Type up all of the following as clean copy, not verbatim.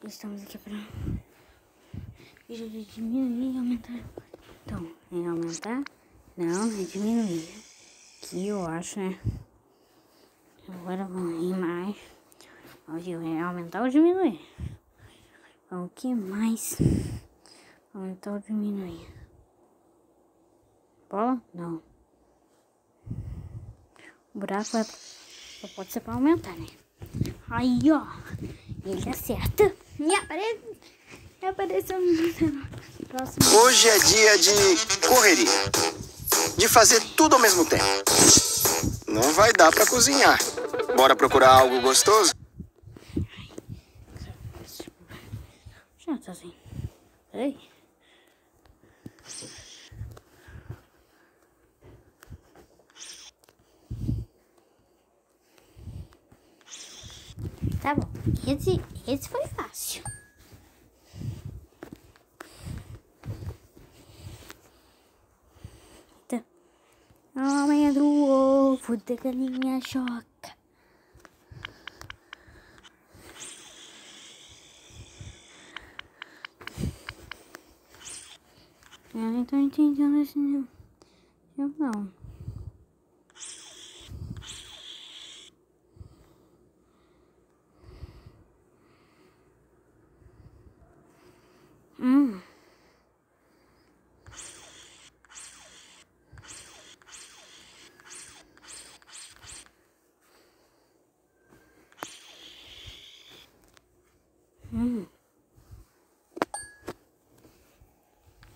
Estamos aqui para diminuir e aumentar. Então, é aumentar? Não, é diminuir. Aqui eu acho, né? Agora vamos ir mais. É aumentar ou diminuir? O que mais? Aumentar ou diminuir? Bola? Não. O buraco só pode ser para aumentar, né? Aí, ó. Ele acerta. E apareceu no próximo. Hoje é dia de correria. De fazer tudo ao mesmo tempo. Não vai dar pra cozinhar. Bora procurar algo gostoso? Já tá assim. Ei. Tá bom. Esse foi fácil. Então, homem do ovo da galinha choca. Eu não tô entendendo esse não. Eu não.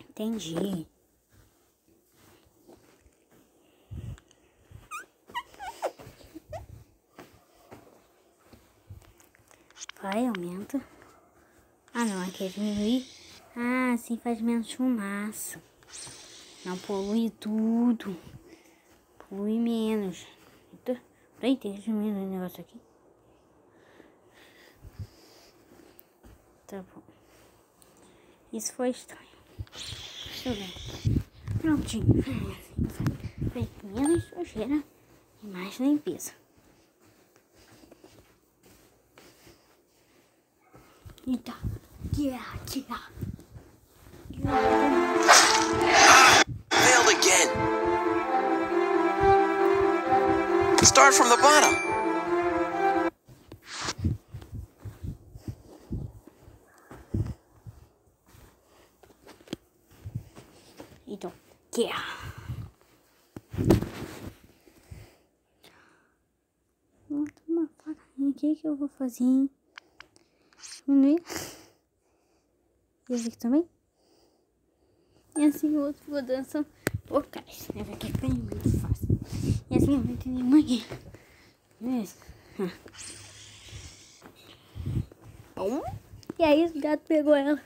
Entendi. Vai, aumenta. Ah, não, aqui é diminuir. Ah, assim faz menos fumaça. Não polui tudo. Polui menos. Então, peraí, tem que diminuir o negócio aqui. Tá bom. Isso foi estranho. Deixa eu ver. Prontinho. Bem, menos sujeira e mais limpeza. Eita. Failed again. Start from the bottom. Então, uma farinha aqui que eu vou fazer, hein? Diminuir. E esse aqui também. E assim o outro vou dançando vocais. Esse aqui fica muito fácil. E assim eu vou entender aqui. Beleza? E aí o gato pegou ela.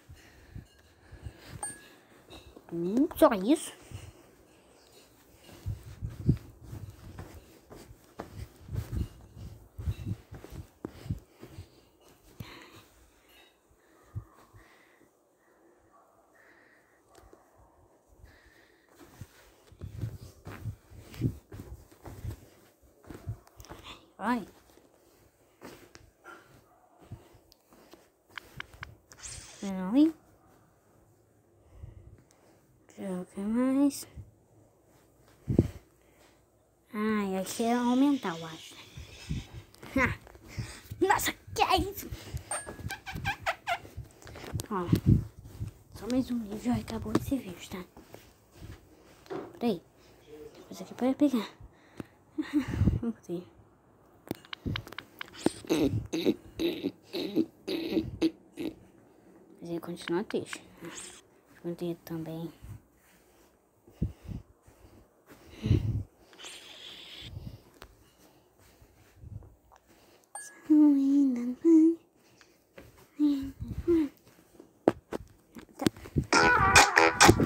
Só isso? Vai. Não, hein? O que mais? Ah, e aqui é aumentar, eu acho. Nossa, que é isso? Ó, só mais um vídeo já acabou esse vídeo, tá? Peraí. Depois aqui para pegar. Vamos ver. Mas ele continua triste. O dedo também.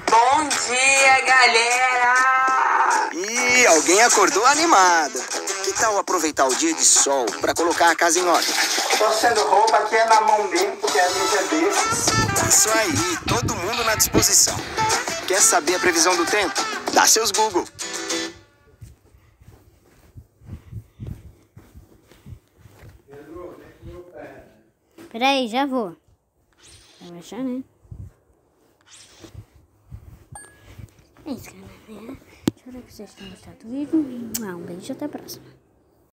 Bom dia, galera! Ih, alguém acordou animada. Que tal aproveitar o dia de sol para colocar a casa em ordem? Torcendo roupa aqui é na mão dele, porque a gente é desses. Isso aí, todo mundo na disposição. Quer saber a previsão do tempo? Dá seus Google. Peraí, já vou. Vai baixar, né? É isso, galera. Espero que vocês tenham gostado do vídeo. Um beijo e até a próxima.